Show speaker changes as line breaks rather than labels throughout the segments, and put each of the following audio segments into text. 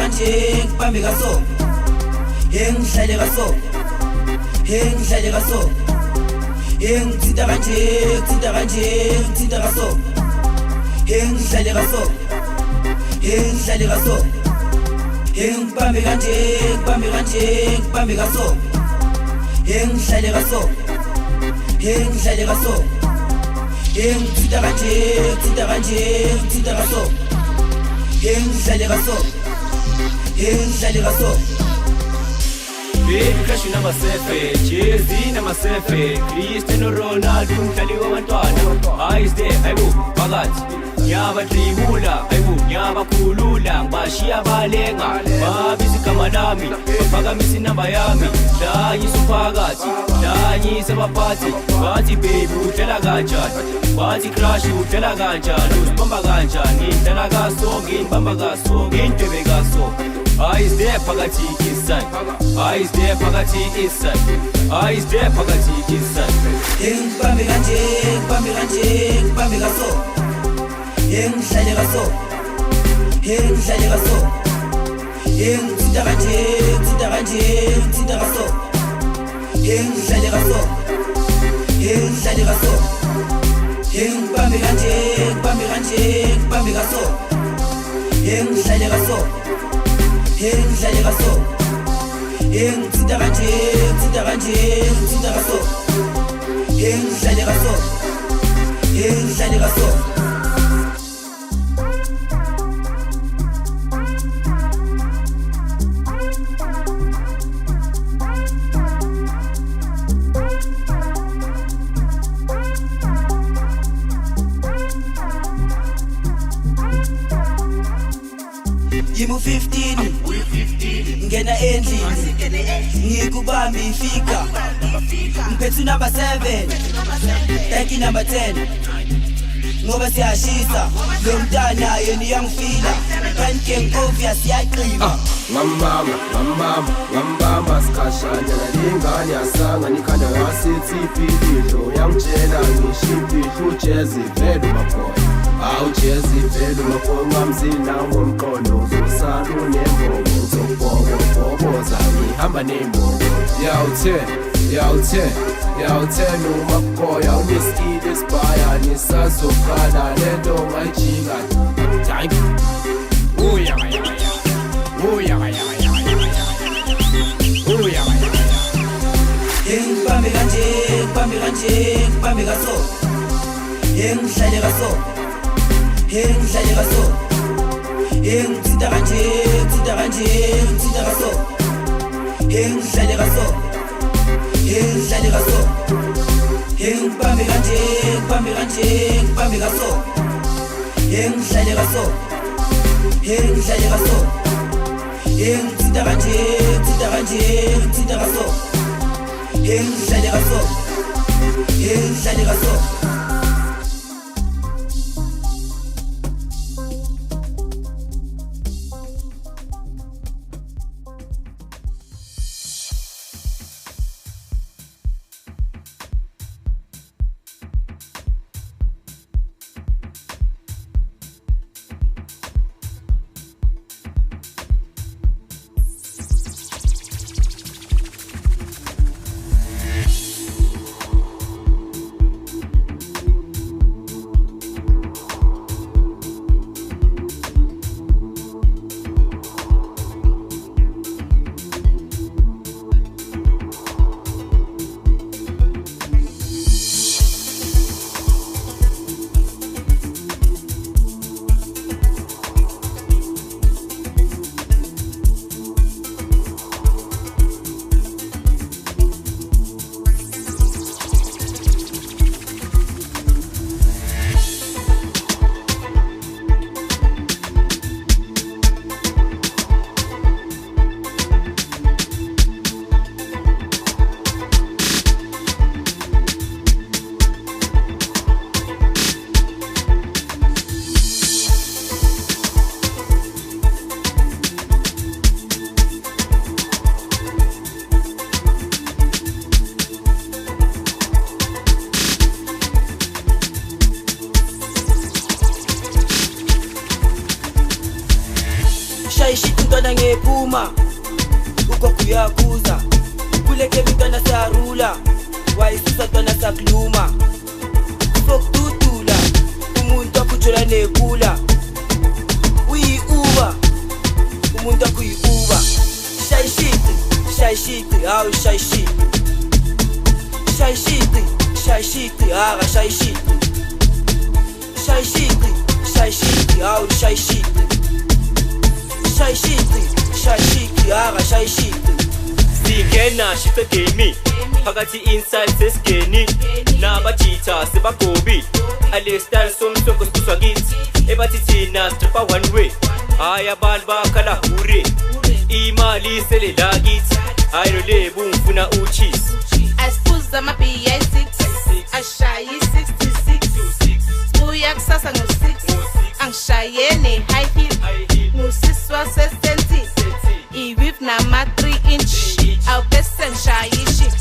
kanje ngibambe kaso ngihlale kaso ngihlale kaso ngithinta kanje ngithinta kaso ngihlale kaso ngihlale kaso ngibambe kanje ngibambe kaso ngihlale kaso ngihlale kaso ngithinta kanje kaso ngihlale kaso ngihlale kaso.
Baby crush namasefe, Chelsea namasefe, Cristiano Ronaldo umdlali wabantwana. Eyes there, ayibo phakathi ngiyabatribula, ayibo ngiyabakhulula, ngibashiya balenga, babiza igama lami, baphakamisa inamba yami, danyisa umphakathi, danyisa abaphathi, bathi baby udlala kanjani, bathi crush udlala kanjani, uzibamba kanjani, ngidlala kaso, ngibamba kaso, ngindwebe kaso. Eyes there phakathi inside, eyes there phakathi inside, eyes there phakathi inside.
Ngibambe kanje ngibambe kaso ngihlale kaso ngihlale kaso ngithinta kanje kaso ngihlale kaso ngihlale kaso ngibambe kanje ngibambe kaso ngihlale kaso ngihlale kaso ngithinta kanje kaso ngihlale kaso ngihlale kaso. Yimu 15 ngena endlini ngikubamba ifika ngiphethe number 7 thank you number 10 ngoba siyashisa lo mntana yena iyangifila pancake obvious yaqima
ngambamba sikhashana nalingane yasanga nikhanda wasithi ifidlo yangitshela ngishiphi ujezi vele umaboy awujezi vele umaboy ngamzila ngomqondo uzosala unembobo uzobhoboza ngihamba nembobo yawuthe umaboy awuniskile sibaya nisazokhala lento ngayijika thank you
ngibambe kanje kaso ngihlale kaso ngithinta kanje kaso ngihlale kaso ngibambe kanje kaso ngihlale kaso ngithinta kanje kaso ngihlale kaso. ngephuma ugogo uyakuza kuleke mntwana sarula wayisusa ntwana sakuluma sokututula umuntu akujula nekula uyi-uba umuntu akuyi-uba shayishiti hawu shayishiti haka shayishiti hawu shayishiti haka shayishiti
singena shife gemi phakathi inside sesigeni nabachitha sebagobi alestal somsoko sibuswa kithi ebathi thina stripper one way hayi abantu bakhala hure imali selela kithi hayi lolebu ngifuna uchisi
asiphuza ama-BA6 ashaye i-66 uya kusasa ngo-6 angishayene high heel ngusisi wasesenti i-whip nama-3 inch awubese ngishaye ishit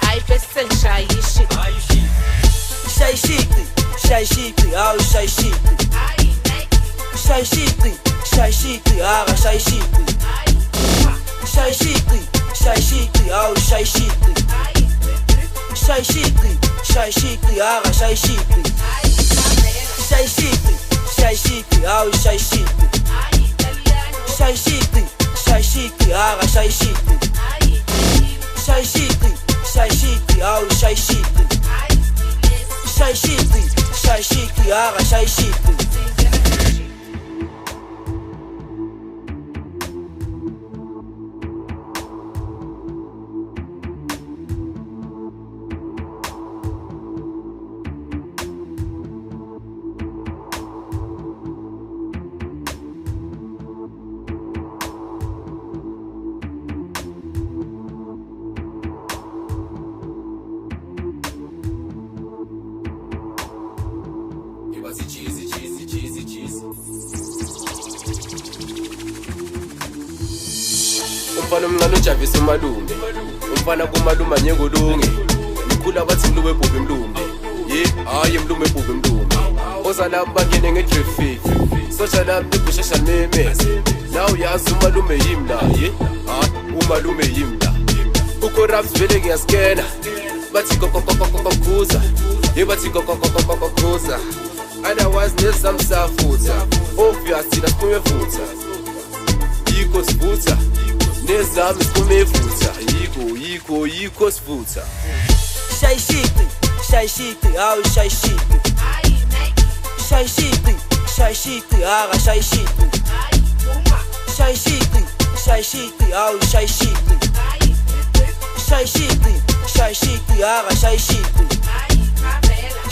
hayi bese ngishaye ishit
shayishiti hawu shayishiti haka shayishiti hawu shayishiti haka shayishiti hawu shayishiti haka shayishiti hawu shayishiti haka shayishiti
umfana omncane ujavisa umalume umfana kumalume anyengolunge nikhula bathi mlume ebhubhi mlume hayi mlume ebhubhi mlume ozalami bangene nge-traffic sosha lami libushesha memeze na uyazi umalume yimla umalume yimla ukorabs vele ngiyaskena bathi kokokokokokokhuza bathi kokokokokokhuza otherwise nesamsafutha obvious thina siphume futha yikho sifutha nezami siphume futha yikho sifutha
shayishiti hawu shayishiti haka shayishiti hawu shayishiti haka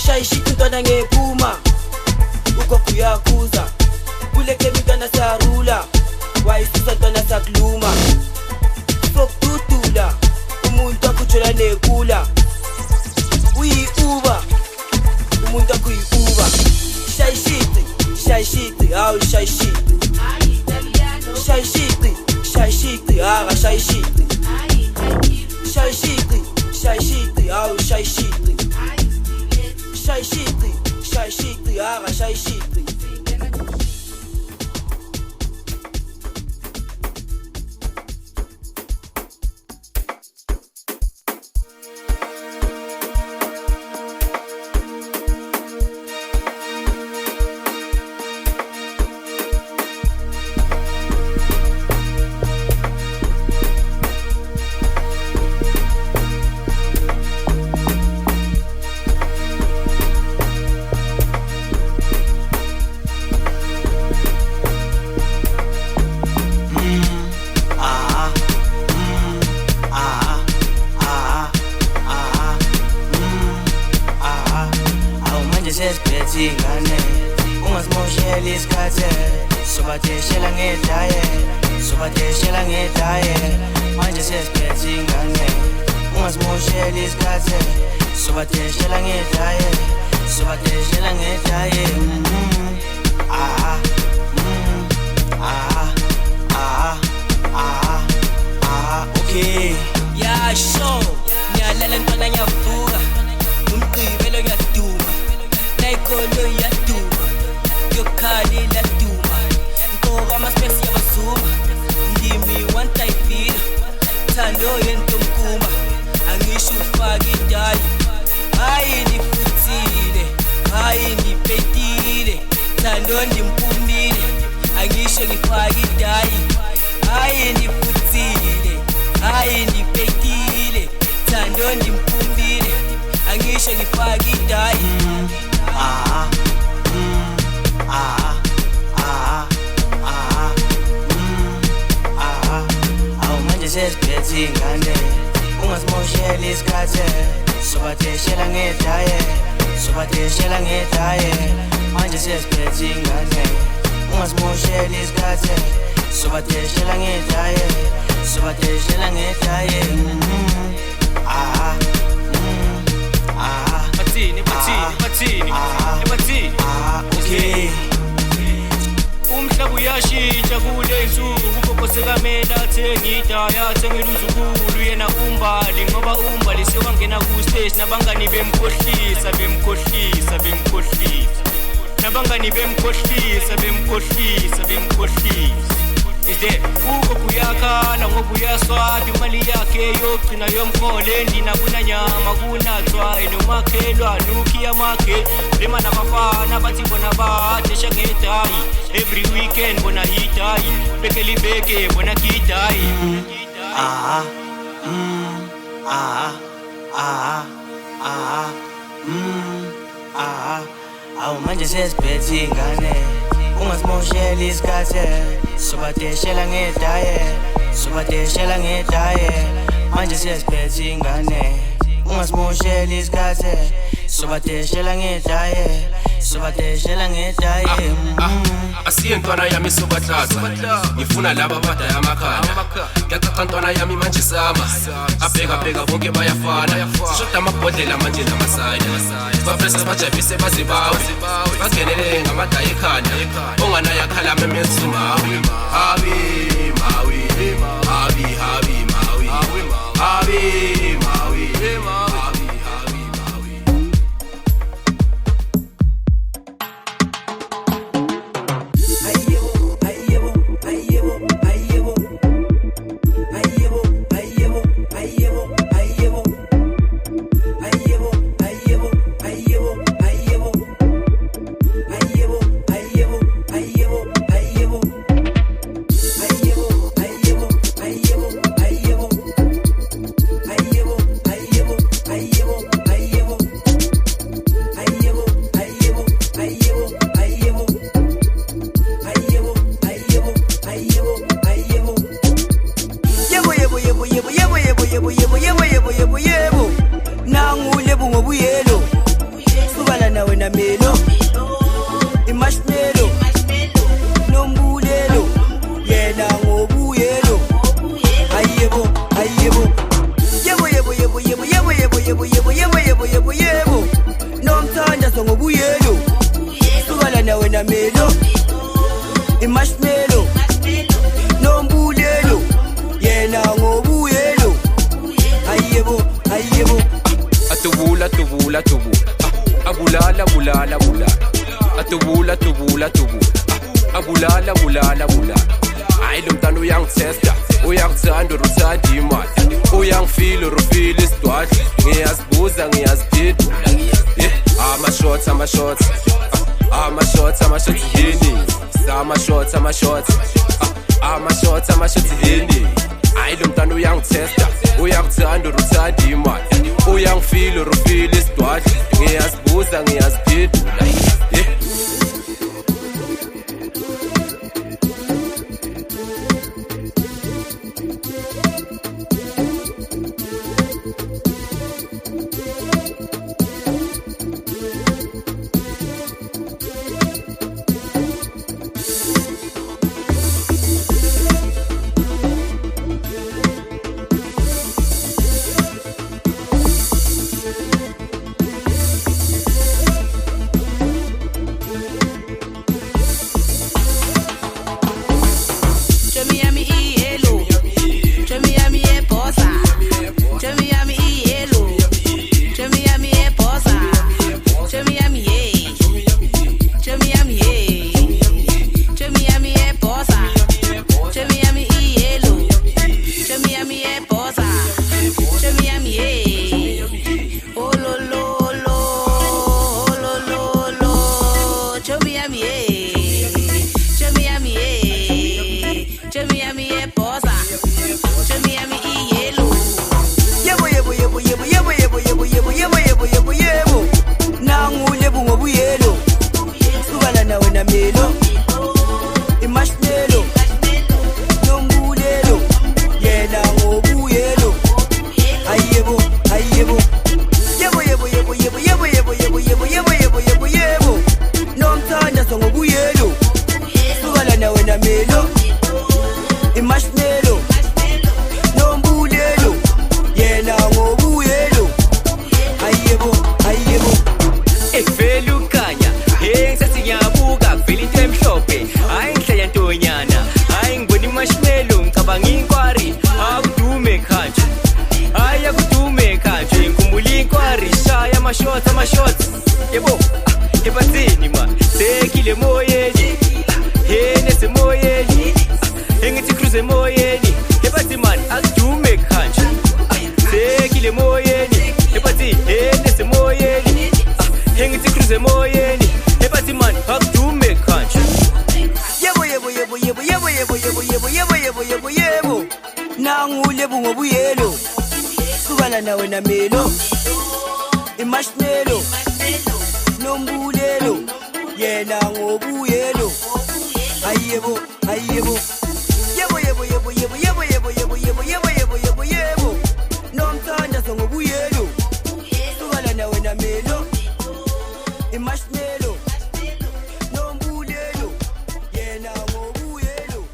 shayishiti ntwana ngephuma ugogo uyakuza kuleke mntwana sarula wayisusa ntwana sakuluma sokututula umuntu akujula nekula uyi-uba umuntu akuyi-uba shayishiti hawu shayishiti haka shayishiti hawu shayishiti haka shayishiti
sesibhethingane ungasimoshela isikhathe sobatheshela ngedaye manje sesibhethingane ungasimoshela isikhathe sobatheshela ngedaye okay
ya show nyalala ntwana nyavuka umgqibelo yaduma nayikholo yaduma yokhali laduma nkoka amaspesi yabazuma
sesiphethe ingane ungasimosheli isikhathi sobatheshela ngedaye sobatheshela ngedaye manje sesiphethe ingane ungasimosheli isikhathi sobatheshela ngedaye sobatheshela ngedaye
bathini okay umhlaba uyashintsha kule insuku ubokosekamela athengidaya athengeluzukulu yena umbali ngoba umbali sewangena ku-stage nabangani bemkhohlisa nabangani bemkhohlisa is there uko kuyakhala ngoba uyaswada imali yakhe yokugcina yomholo endina kunanyama kunathwa enomakhelwane ukhiya makhe rema nabafana bathi bona badesha ngedayi every weekend bona idayi bekelibeke bona kidayi
awu manje sesiphethe ingane ungasimosheli isikhathi sobatheshela ngedaye manje sesiphethe ingane ungasimosheli isikhathi sobatheshela ngedaye
asiye ntwana yami sobathatha ngifuna laba abadaya amakhanda ngiyacaca ntwana yami manje sama abheka bonke bayafana sishoda amabhodlela manje namasaya bafesa bajabise bazibawe bazingenele ngamadaya ekhanda onganayo akhala memezumawi abulala hayi lo mntana uyangitesta uyangithanda uruthanda imali uyangifila urufila isidwadla ngiyazibuza ngiyazididula ama-shots yini ama-shots yini hayi lo mntana uyangitesta uyangithanda uruthanda imali uyangifila urufila isidwadla ngiyazibuza ngiyazididula
shots yebo ebathini man sekile moyeni henese moyeni engithi cruise moyeni ebathi man akudume khanje sekile moyeni ebathi henese moyeni engithi cruise moyeni ebathi man akudume khanje
yebo nangu lebu ngobuyelo sukana nawe namelo imashnelo nombulelo yena ngobuyelo ayebo nomthandazo ngobuyelo sukana nawe namelo imashnelo nombulelo yena ngobuyelo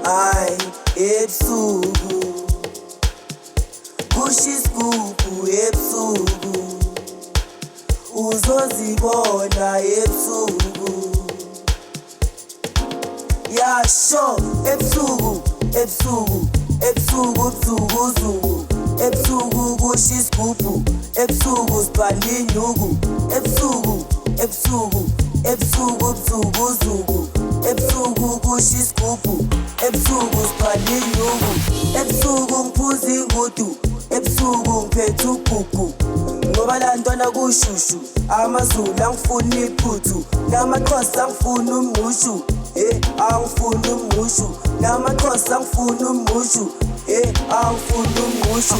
ay ebusuku kushiskupu ebusuku uzozibona ebusuku yasho ebusuku ebusuku kushiskupu ebusuku sipaninyuku ebusuku kushiskupu ebusuku sipaninyuku ebusuku ngiphuza ingudu ebusuku ngiphethe ugugu ngoba la ntwana kushushu amazulu angifuna iphuthu namaXhosa angifuna umngqushu angifuna umngqushu namaXhosa angifuna umngqushu angifuna umngqushu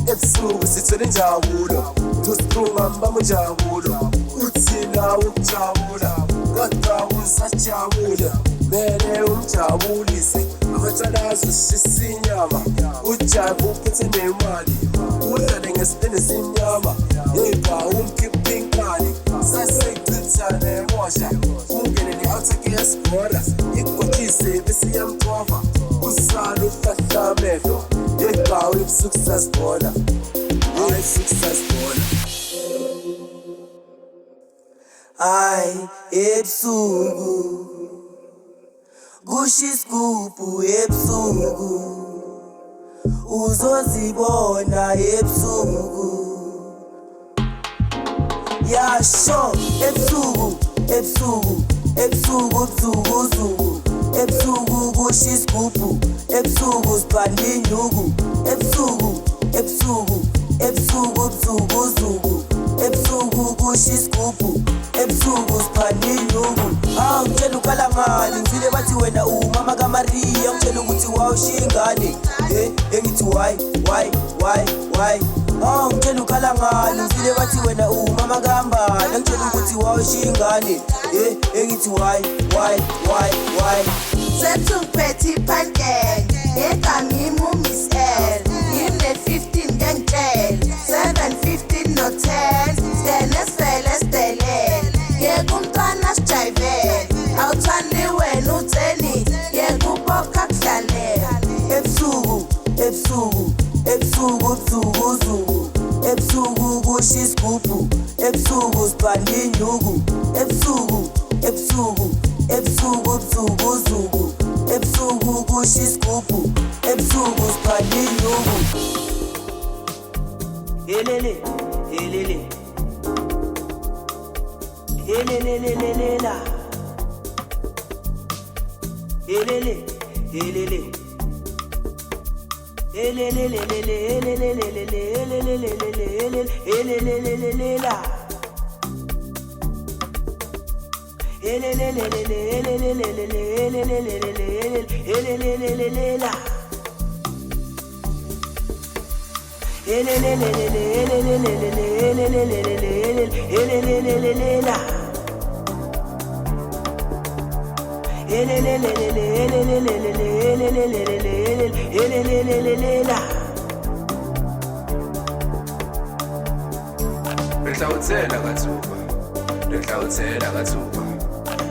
ebusuku sithwele injabulo tusiphuma bamujabulo uthi nawe ukujabula kodwa usajabula mele umjabulise amatshana azoshisa inyama ujabu uphethe nemali udlale ngesipende sinyama yeba umkhipha inkani sasekuchitha nemosha ungene ne-outsake yesibhora ikugotshise bese yamthofa usala uhlahla amehlo yeba ebusuku sasibona hayi ebusuku sasibona ay ebusuku kushiskupu ebusuku uzozibona ebusuku yasho ebusuku kushiskupu ebusuku sipaninyuku ebusuku kushiskupu ebusuku sipaninyuku ngitshela ukhala ngani ngifile bathi wena umama kaMariya ngitshela ukuthi wawushingane engithi why ngitshela ukhala ngani ngifile bathi wena umama kaMbala ngitshela ukuthi wawushingane engithi why
Sethuphethe ipankeke egamimi uMiss L ngine 15 ngentshela 715 no 10 stele yekumntwana sijayivele awuthandi wena utheni yekuboka kudlalela ebusuku kushiskupu ebusuku sipaninyuku ebusuku kushiskupu ebusuku sipaninyuku elele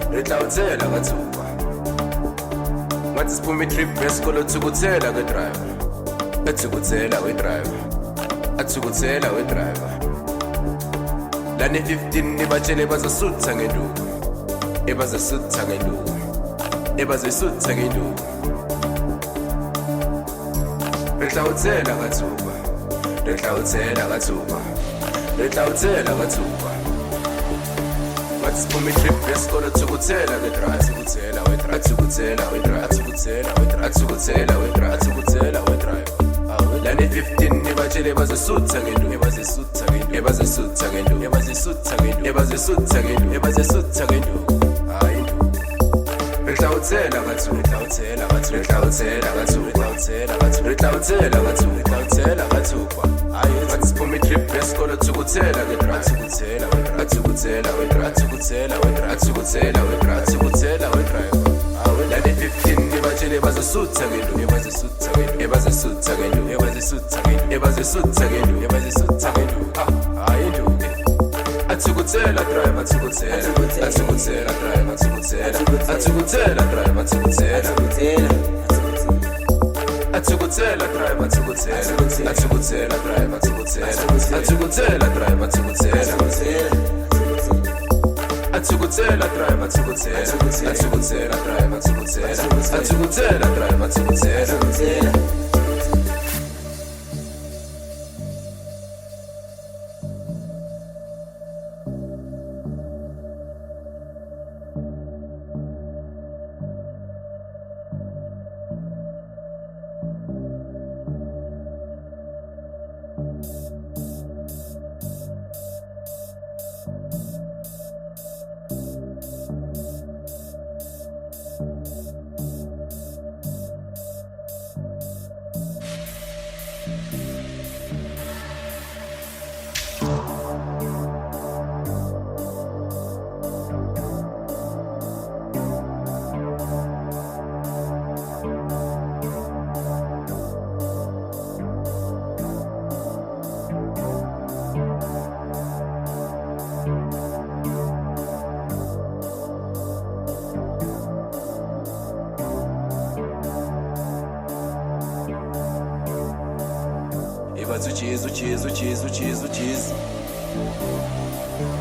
Ngihlawuthela kathuba ngathi siphuma itrip yesikolo thukuthela kedriver athukuthela wedriver lani 15 nibatshele bazasutha ngenduku ebazesutha ngenduku Retlautsela katsuba, retlautsela katsuba, retlautsela katsuba. What's for me trip? Let's go to Tukutela, we try to Tukutela, we try to Tukutela, we try to Tukutela, we try to Tukutela, we try to Tukutela, we try. Lani 15 nibajele bazasutha ngento, nebazesutha ngento, nebazesutha ngento, nebazesutha ngento, nebazesutha ngento, nebazesutha ngento. Hayi nto. Retlautsela katsu, retlautsela katsu, retlautsela katsu, retlautsela katsu, retlautsela katsu, retlautsela katsu. Hayi what's for me trip? Let's go to Tukutela, we try to Tukutela, we try to Tukutela, we try to Tukutela, we try to Tukutela, we try to Tukutela, we try. Lani 15 nibajele bazasutha ngento, nebazesutha ngento, nebazesutha ngento, nebazesutha ngento, nebazesutha ngento, nebazesutha ngento. Hayi nto. Atukutela driver, atukutela, atukutela driver, atukutela, atukutela driver, atukutela, atukutela driver, atukutela, atukutela driver, atukutela, atukutela driver, atukutela, atukutela driver, atukutela, atukutela driver, atukutela, atukutela driver, atukutela. Uchizu.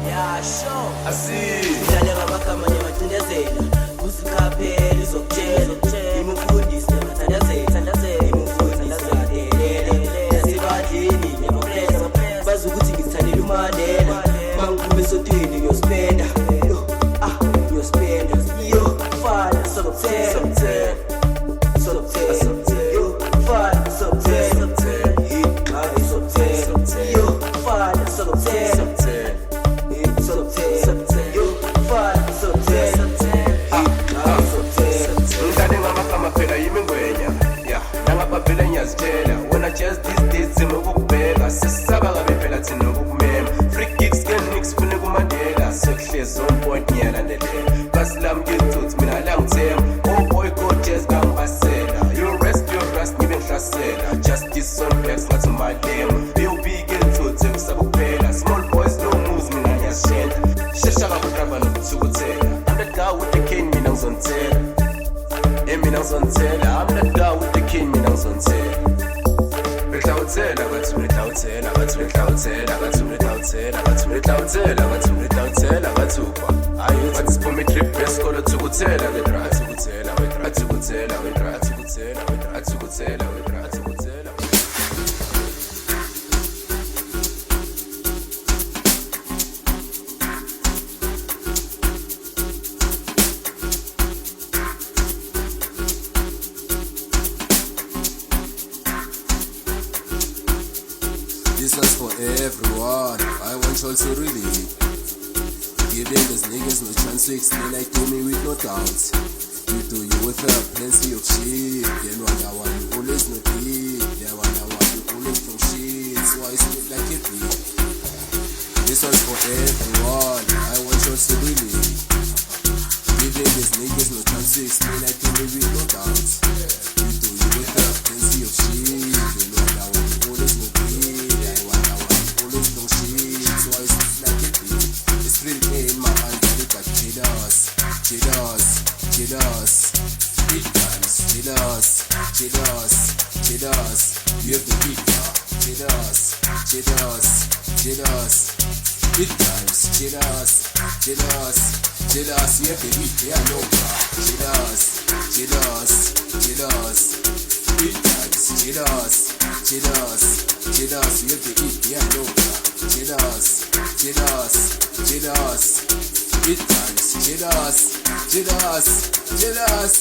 Yeah, sure.
Asi.
Udlale ngabagama njengathindezela. Kusikhaphela izokutshela. Imufundisi njengathandazela. Imufundisi adelela. Yasebadleni nemapresa. Bazi ukuthi ngithandela uMandela. Mangiphuma esontweni ngiyospenda. Ngiyospenda. Yo, fana sokuthela. Yo, fana sokuthela.
Just these days zimukubheka sisaba ngabe phela thina ngokumema free kicks can mix fune kumandela sekuhlezi on point ngiyalandelela kasilami ngithuthi mina la ngithemba oh boy go just ngambasela you rest ngibe ngihlasela justice on flex ngathi malema you big ngithuthi kusaba kuphela small boys no moves mina ngiyashela shesha kabudrava nokuthukuthela I'm the guy with the king mina ngizontela mina ngizontela I'm the guy with the king mina ngizontela. Retlautsela katsu, retlautsela katsu, retlautsela katsu, retlautsela katsu, retlautsela katsu, retlautsela katsu. Ayo what's for me trip? Let's go to Tukutela, we try to Tukutela, we try to Tukutela, we try to Tukutela, we try to Tukutela, we try to Tukutela.
This one's for everyone. I want y'all to really giving those niggas no chance to explain like to me with no doubts. You do you with plenty of shit. Then wonder why you always not deep. Then wonder why you always from shit. So I spit like a beat. This one's for everyone. I want y'all to really giving those niggas no chance to explain like to me with no doubts. You do you with plenty of shit. Then wonder why you always not deep. In my hand, I look at jealous, big guns, jealous, you have the big car, jealous, big guns, jealous, you have the big car, no car, jealous, big guns, jealous, jealous, jealous. You have to eat, yeah, no. Jealous, jealous, jealous. It times, jealous, jealous, jealous.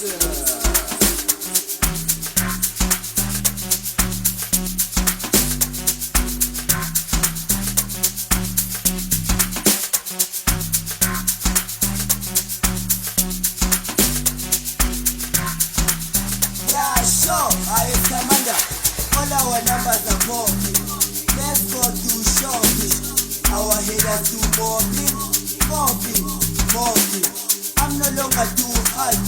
I am Commander. All our numbers are popping. Let's go to shopping. Our headers do mopping, mopping. I'm no longer too hard.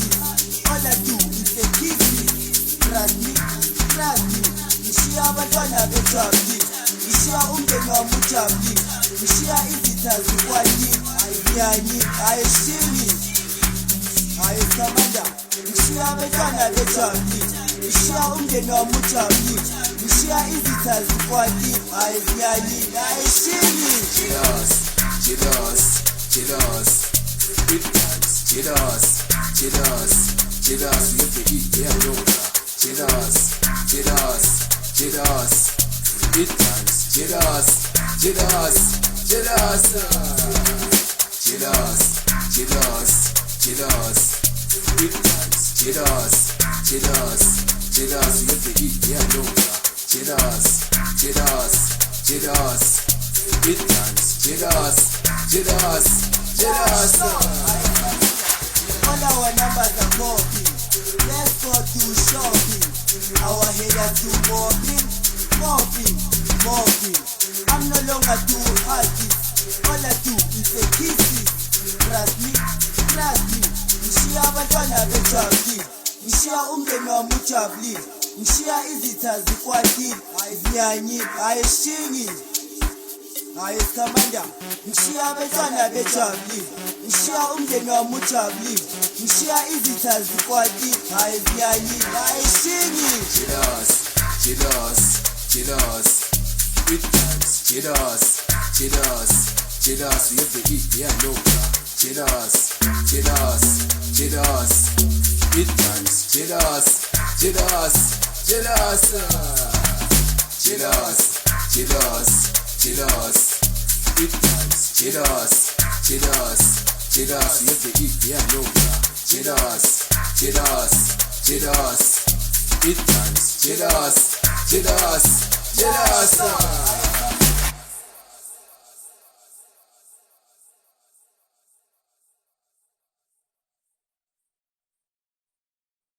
All I do is a kiss. Trust me. Ngishiya abantwana bethabli. Ngishiya umndeni wami ujabli. Ngishiya izitha zikwali. Ayiyanyi, ayishingi. I am Commander. Ngishiya abantwana bethabli. Ngishiya umndeni wami ujabli. Ngishiya izitha zikwali. Ayiyanyi, ayishingi.
Jealous. It times, jealous. You have to eat, yeah, no. Jealous. It times, jealous. It times, jealous. You have to eat, yeah, no. Jealous. It times, jealous.
All our numbers are popping. Let's go to shopping. Our headers do mopping. I'm no longer too hard. All I do is a kiss. Trust me. Ngishiya abantwana bethabli. Ngishiya umndeni wami ujabli. Ngishiya izitha zikwali. Ayiyanyi, ayishingi. I am Commander. Ngishiya abantwana bethabli. Ngishiya umndeni wami ujabli. Ngishiya izitha zikwali. Ayiyanyi, ayishingi.
Jealous. It times, jealous. You have to eat, yeah, no. Jealous. It times, jealous. It times, jealous. You have to eat, yeah, no. Jealous. It times, jealous.